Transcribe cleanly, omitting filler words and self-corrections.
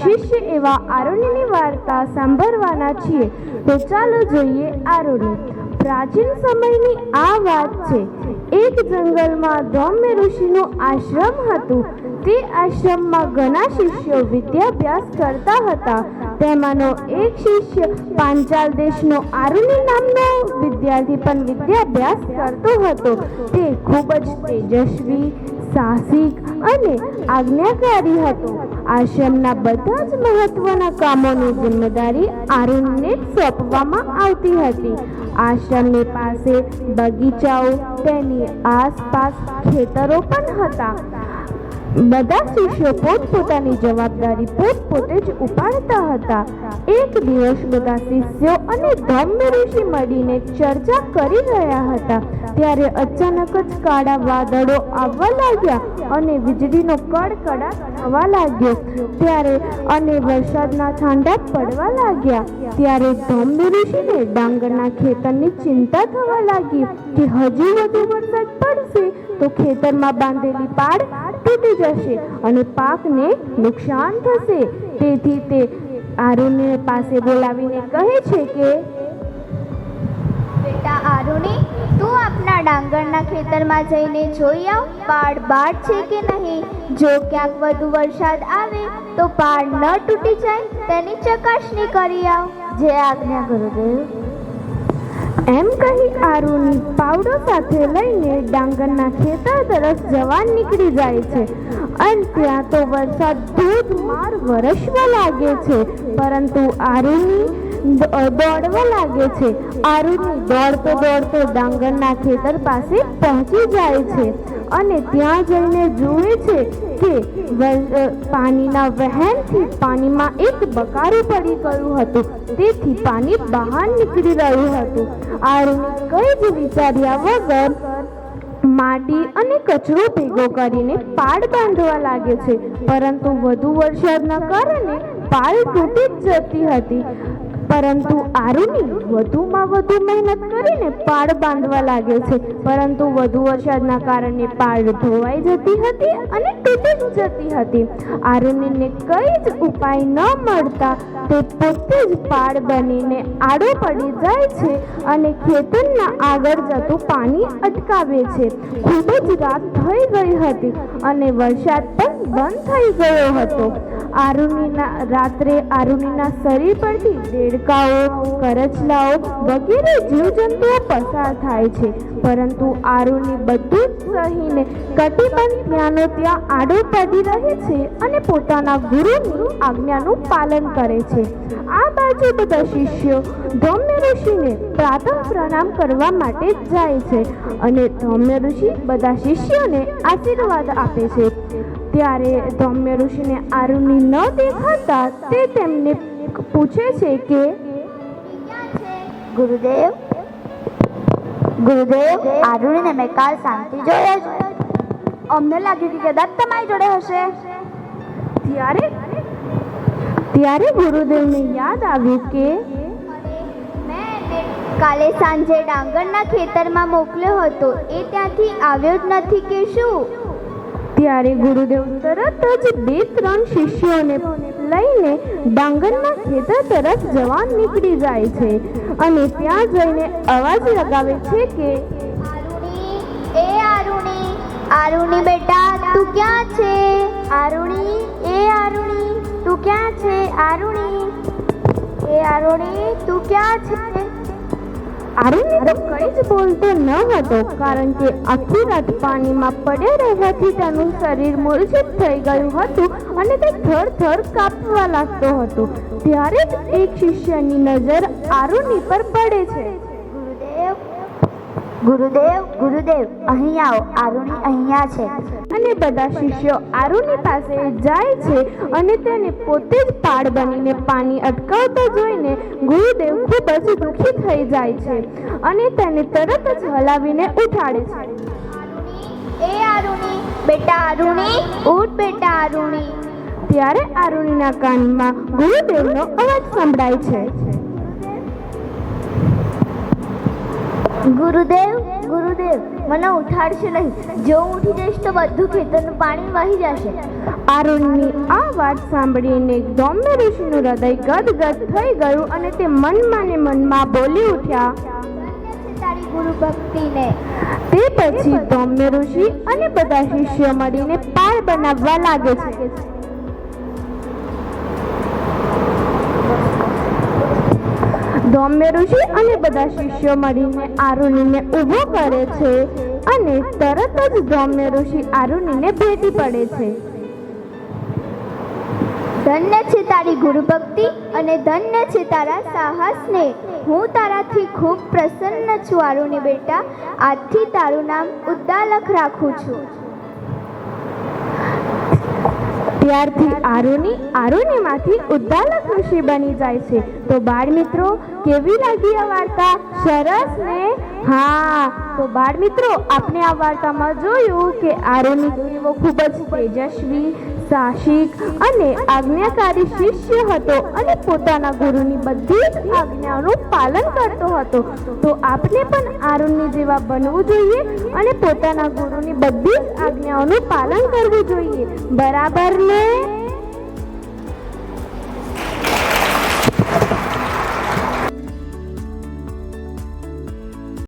શિષ્ય એવા આરુણિની વાર્તા સાંભળવાના છીએ. તો ચાલો જોઈએ આરુણિ. પ્રાચીન સમયની આ વાત છે. એક જંગલમાં ધૌમ્ય ઋષિનું આશ્રમ હતું. તે આશ્રમમાં ઘણા શિષ્યો વિદ્યાભ્યાસ કરતા હતા. તેમાંનો એક શિષ્ય પાંચાલ દેશનો આરુણિ નામનો વિદ્યાર્થી પણ વિદ્યાભ્યાસ કરતો હતો. તે ખૂબ જ તેજસ્વી, સાહસિક અને આજ્ઞાકારી હતો. આશ્રમના બધા જ મહત્વના કામોની જિમ્મેદારી આરુણિને સોંપવામાં આવતી હતી. આશ્રમની પાસે બગીચાઓ, તેની આસપાસ ખેતરો પણ હતા. બધા શિષ્યો પોતપોતાની જવાબદારી પોતે જ ઉપાડતા હતા. એક દિવસ બધા શિષ્યો અને ધૌમ્ય ઋષિ મળીને ચર્ચા કરી રહ્યા હતા. ત્યારે અચાનક જ કાળા વાદળો આવવા લાગ્યા અને વીજળીનો કડકડાટ થવા લાગ્યો. અને વરસાદના છાંટા પડવા લાગ્યા. ત્યારે ધૌમ્ય ઋષિને ડાંગરના ખેતરની ચિંતા થવા લાગી કે હજી વધુ વરસાદ પડશે તો ખેતરમાં બાંધેલી પાળ તૂટી જશે અને પાકને નુકસાન થશે. તેથી તે આરુણિ પાસે બોલાવીને કહે છે કે, બેટા આરુણિ, તું આપના ડાંગરના ખેતરમાં જઈને જોઈ આવ, પાળ બાળ છે કે નહીં. જો ક્યાંક વધુ વરસાદ આવે તો પાળ ન તૂટી જાય તેની ચકાસણી કરી આવ. જે આજ્ઞા ગુરુદેવ. એમ કહી આરુણિ પાવડો સાથે લઈને ડાંગરના ખેતર તરફ જવા નીકળી જાય છે. અને ત્યાં તો વરસાદ ધોધમાર વરસવા લાગે છે. પરંતુ આરુણિ દોડવા લાગે છે. આરુણિ દોડતો ડાંગરના ખેતર પાસે પહોંચી જાય છે અને ત્યાં જઈને જુએ છે કે પાણીના વહેણથી પાણીમાં એક બકારું પડી ગયું હતું. તેથી પાણી બહાર નીકળી રહ્યું હતું. આરુણિ કંઈ જ વિચાર્યા વગર માટી અને કચરો ભેગો કરીને પાળ બાંધવા લાગે છે. પરંતુ વધુ વરસાદના કારણે પાળ તૂટી જ જતી હતી. પરંતુ આરુણિ વધુમાં વધુ મહેનત કરીને પાળ બાંધવા લાગે છે. પરંતુ વધુ વરસાદના કારણે પાળ ધોવાઈ જતી હતી અને તૂટી જતી હતી. આરુણિને કંઈ જ ઉપાય ન મળતા તે પોતે જ પાળ બનીને આડો પડી જાય છે અને ખેતરના આગળ જતું પાણી અટકાવે છે. ખૂબ જ રાત થઈ ગઈ હતી અને વરસાદ પણ બંધ થઈ ગયો હતો. રાત્રે આરુણિના શરીર પરથી દેડકાઓ, કરચલાઓ વગેરે જીવજંતુઓ પસાર થાય છે. પરંતુ આરુણિ બધું જ સહીને કટિબંધ ત્યાંનો ત્યાં આડો પડી રહે છે અને પોતાના ગુરુની આજ્ઞાનું પાલન કરે છે. આ બાજુ બધા શિષ્યો ધૌમ્ય ઋષિને પ્રાતઃ પ્રણામ કરવા માટે જાય છે અને ધૌમ્ય ઋષિ બધા શિષ્યોને આશીર્વાદ આપે છે. ત્યારે ધૌમ્ય ઋષિને આરુણિ ન દેખાતા તે તેમને પૂછે છે કે, ગુરુદેવ, આરુણિને મેં કાલ શાંતિ જોયો છે. અમને લાગ્યું કે કદાચ તમારી જોડે હશે. ત્યારે ગુરુદેવને યાદ આવ્યું કે મેં કાલે સાંજે ડાંગરના ખેતરમાં મોકલ્યો હતો, એ ત્યાંથી આવ્યો જ નથી કે શું? ત્યારે ગુરુદેવ તરત જ 2-3 શિષ્યોને લઈને ડાંગરના ખેતર તરફ જવા નીકળી જાય છે અને ત્યાં જઈને અવાજ લગાવે છે કે, આરુણિ બેટા, તું ક્યાં છે? આરુણિ તું ક્યાં છે? આરુણિ તું ક્યાં છે? આરુણિ તો કંઈ જ બોલતો ન હતો, કારણ કે આખી રાત પાણીમાં પડ્યા રહેવાથી તેનું શરીર મૂર્છિત થઈ ગયું હતું અને તે થર કાપવા લાગતો હતો. ત્યારે જ એક શિષ્યની નજર આરુણિ પર પડે છે. ગુરુદેવ, અહીં આવો, આરુણિ અહીંયા છે. અને બધા શિષ્યો આરુણિ પાસે જાય છે અને તેને પોતે જ પાળ બનીને પાણી અટકાવતા જોઈને ગુરુદેવ ખૂબ જ દુઃખી થઈ જાય છે અને તેને તરત જ હલાવીને ઉઠાડે છે. આરુણિ બેટા, ઉઠ બેટા આરુણિ. ત્યારે આરુણિના કાનમાં ગુરુદેવનો અવાજ સંભળાય છે. ગુરુદેવ, મને ઉઠાડશે નહીં. જો હું ઉઠી જઈશ તો બધું ખેતરનું પાણી વહી જશે. આરુણની આ વાત સાંભળીને ધૌમ્ય ઋષિનું હૃદય ગદગદ થઈ ગયું અને તે મનમાં ને મનમાં બોલી ઉઠ્યા. તારી ગુરુ ભક્તિને. તે પછી ધૌમ્ય ઋષિ અને બધા શિષ્યો મળીને પાળ બનાવવા લાગે છે. ધૌમ્ય ઋષિ અને બધા શિષ્યો મળીને આરુણીને ઊભો કરે છે અને તરત જ ધૌમ્ય ઋષિ આરુણીને ભેટી પડે છે. ધન્ય છે તારી ગુરુ ભક્તિ અને ધન્ય છે તારા સાહસને. હું તારાથી ખૂબ પ્રસન્ન છું આરુણી બેટા. આજથી તારું નામ ઉદ્દાલક રાખું છું. ત્યારથી આરુણીમાંથી ઉદ્દાલક ઋષિ બની જાય છે. તો બાળ મિત્રો, કેવી લાગી આ વાર્તા? સરસ ને? હા, તો બાળ મિત્રો, આપણે આ વાર્તામાં જોયું કે આરુણી દેવો ખૂબ જ તેજસ્વી, સાહસિક અને આજ્ઞાકારી શિષ્ય હતો અને પોતાના ગુરુની બધી જ આજ્ઞાઓનું પાલન કરતો હતો. તો આપણે પણ આરુણી જેવા બનવું જોઈએ અને પોતાના ગુરુની બધી જ આજ્ઞાઓનું પાલન કરવું જોઈએ. બરાબર ને?